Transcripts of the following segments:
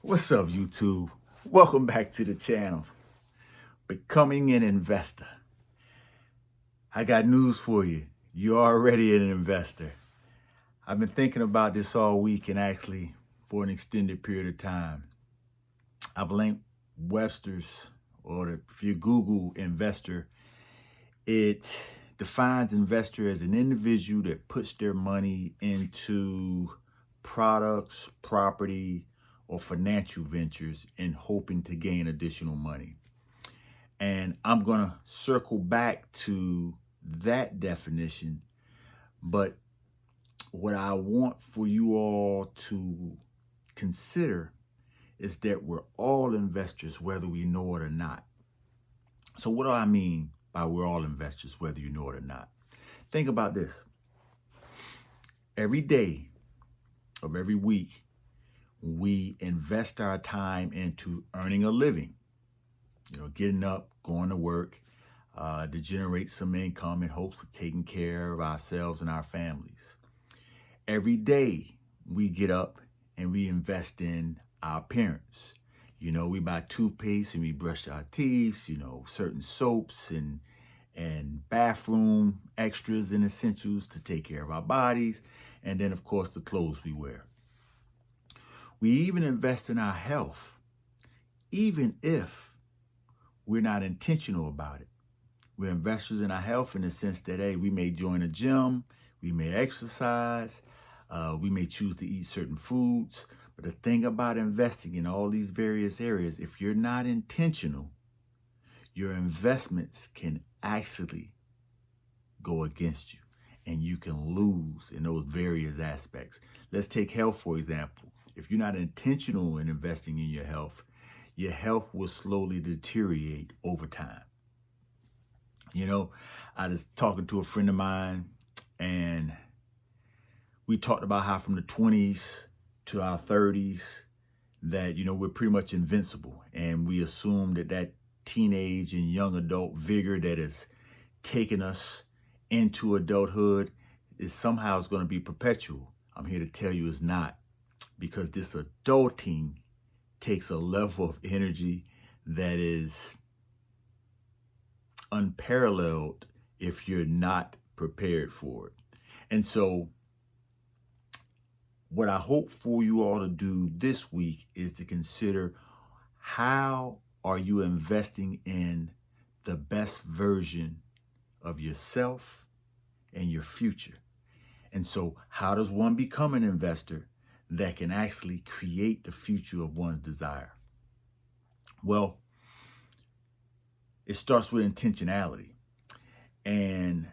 What's up, YouTube? Welcome back to the channel. Becoming an investor. I got news for you. You're already an investor. I've been thinking about this all week and actually for an extended period of time. I blame Webster's, if you Google investor, it defines investor as an individual that puts their money into products, property, or financial ventures in hoping to gain additional money. And I'm going to circle back to that definition. But what I want for you all to consider is that we're all investors, whether we know it or not. So what do I mean by we're all investors, whether you know it or not? Think about this. Every day of every week, we invest our time into earning a living. Getting up, going to work, to generate some income in hopes of taking care of ourselves and our families. Every day we get up and we invest in our appearance. We buy toothpaste and we brush our teeth, certain soaps and bathroom extras and essentials to take care of our bodies. And then, of course, the clothes we wear. We even invest in our health, even if we're not intentional about it. We're investors in our health in the sense that, hey, we may join a gym, we may exercise, we may choose to eat certain foods. But the thing about investing in all these various areas, if you're not intentional, your investments can actually go against you and you can lose in those various aspects. Let's take health, for example. If you're not intentional in investing in your health will slowly deteriorate over time. I was talking to a friend of mine and we talked about how from the 20s to our 30s that, we're pretty much invincible. And we assume that teenage and young adult vigor that has taken us into adulthood is somehow going to be perpetual. I'm here to tell you it's not, because this adulting takes a level of energy that is unparalleled if you're not prepared for it. And so what I hope for you all to do this week is to consider, how are you investing in the best version of yourself and your future? And so how does one become an investor that can actually create the future of one's desire? Well, it starts with intentionality. And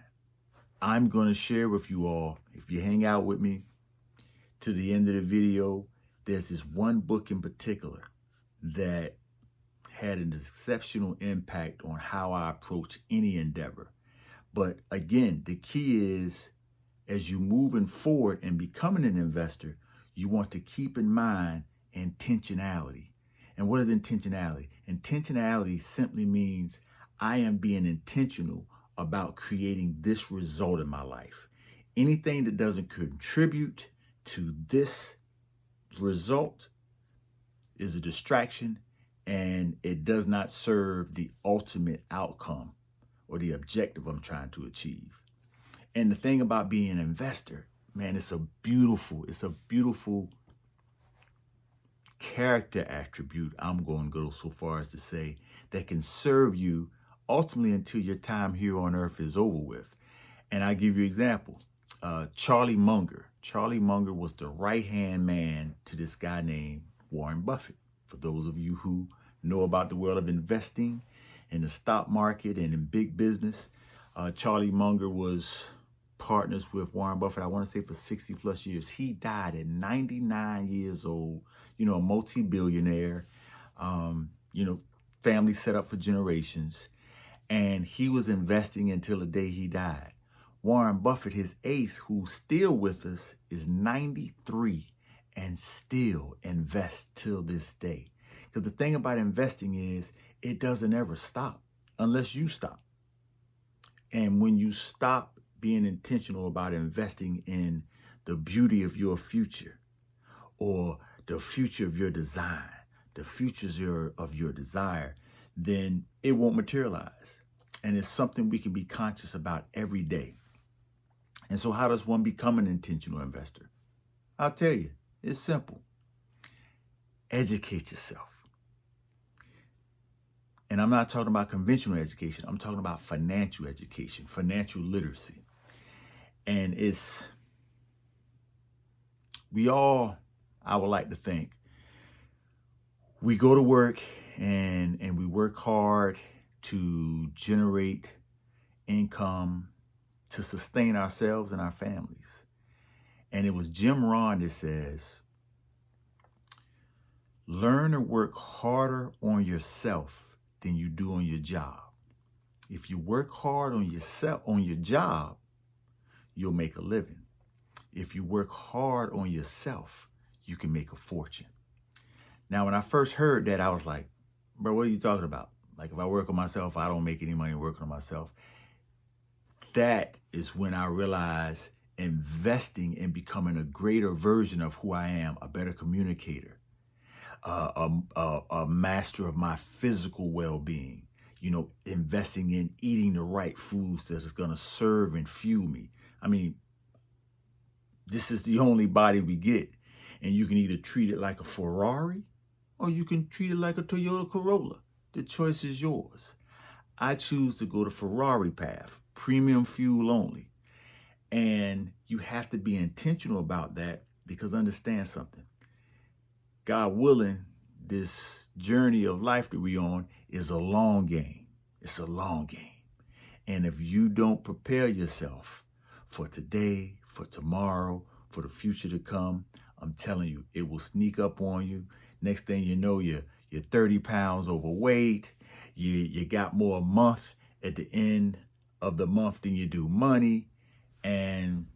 I'm going to share with you all, if you hang out with me to the end of the video, there's this one book in particular that had an exceptional impact on how I approach any endeavor. But again, the key is, as you're moving forward and becoming an investor, you want to keep in mind intentionality. And what is intentionality? Intentionality simply means I am being intentional about creating this result in my life. Anything that doesn't contribute to this result is a distraction, and it does not serve the ultimate outcome or the objective I'm trying to achieve. And the thing about being an investor, man, it's a beautiful character attribute, I'm going to go so far as to say, that can serve you ultimately until your time here on earth is over with. And I give you an example. Charlie Munger. Charlie Munger was the right-hand man to this guy named Warren Buffett. For those of you who know about the world of investing in the stock market and in big business, Charlie Munger was partners with Warren Buffett, I want to say, for 60 plus years. He died at 99 years old, a multi-billionaire, family set up for generations. And he was investing until the day he died. Warren Buffett, his ace, who's still with us, is 93 and still invests till this day. Because the thing about investing is it doesn't ever stop unless you stop. And when you stop being intentional about investing in the beauty of your future or the future of your design, the futures of your desire, then it won't materialize. And it's something we can be conscious about every day. And so how does one become an intentional investor? I'll tell you, it's simple. Educate yourself. And I'm not talking about conventional education. I'm talking about financial education, financial literacy. And I would like to think, we go to work and we work hard to generate income to sustain ourselves and our families. And it was Rohn that says, learn to work harder on yourself than you do on your job. If you work hard on yourself, on your job, you'll make a living. If you work hard on yourself, you can make a fortune. Now, when I first heard that, I was like, bro, what are you talking about? Like, if I work on myself, I don't make any money working on myself. That is when I realized investing in becoming a greater version of who I am, a better communicator, a master of my physical well-being, investing in eating the right foods that is going to serve and fuel me. I mean, this is the only body we get. And you can either treat it like a Ferrari or you can treat it like a Toyota Corolla. The choice is yours. I choose to go the Ferrari path, premium fuel only. And you have to be intentional about that, because understand something. God willing, this journey of life that we're on is a long game. It's a long game. And if you don't prepare yourself for today, for tomorrow, for the future to come, I'm telling you, it will sneak up on you. Next thing you know, you're 30 pounds overweight. You got more month at the end of the month than you do money. And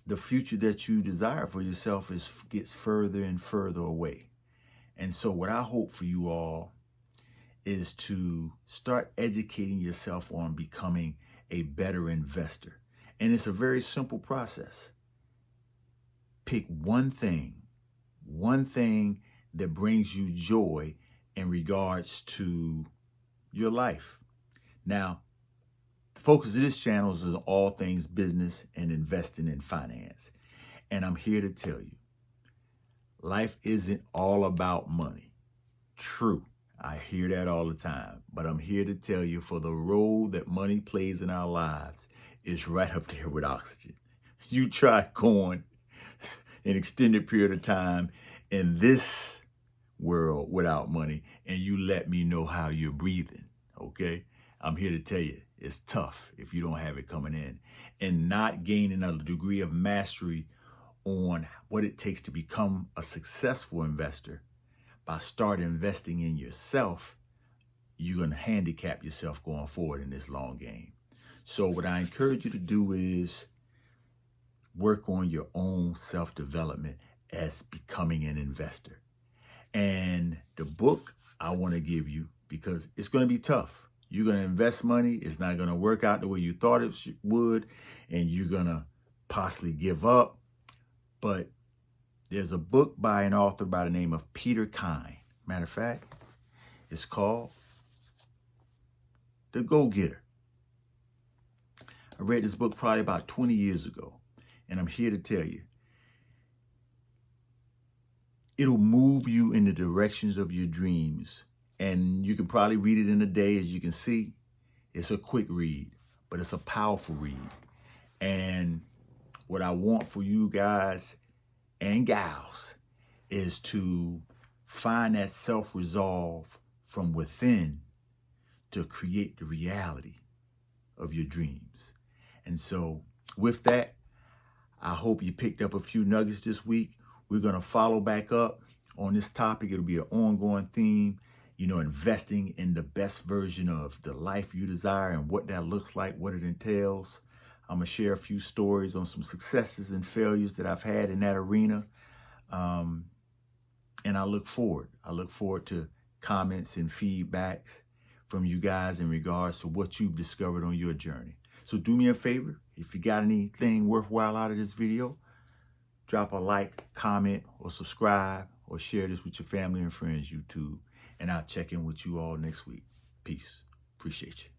the future that you desire for yourself gets further and further away. And so what I hope for you all is to start educating yourself on becoming a better investor. And it's a very simple process. Pick one thing that brings you joy in regards to your life. Now, the focus of this channel is on all things business and investing in finance. And I'm here to tell you, life isn't all about money. True, I hear that all the time. But I'm here to tell you, for the role that money plays in our lives is right up there with oxygen. You try going an extended period of time in this world without money, and you let me know how you're breathing, okay? I'm here to tell you, it's tough if you don't have it coming in. And not gaining a degree of mastery on what it takes to become a successful investor, by starting investing in yourself, you're going to handicap yourself going forward in this long game. So what I encourage you to do is work on your own self-development as becoming an investor. And the book I want to give you, because it's going to be tough. You're going to invest money. It's not going to work out the way you thought it would. And you're going to possibly give up. But there's a book by an author by the name of Peter Kine. Matter of fact, it's called The Go-Getter. I read this book probably about 20 years ago. And I'm here to tell you, it'll move you in the directions of your dreams. And you can probably read it in a day. As you can see, it's a quick read, but it's a powerful read. And what I want for you guys and gals is to find that self-resolve from within to create the reality of your dreams. And so with that, I hope you picked up a few nuggets this week. We're going to follow back up on this topic. It'll be an ongoing theme, investing in the best version of the life you desire and what that looks like, what it entails. I'm going to share a few stories on some successes and failures that I've had in that arena. And I look forward to comments and feedbacks from you guys in regards to what you've discovered on your journey. So do me a favor. If you got anything worthwhile out of this video, drop a like, comment, or subscribe or share this with your family and friends, YouTube. And I'll check in with you all next week. Peace. Appreciate you.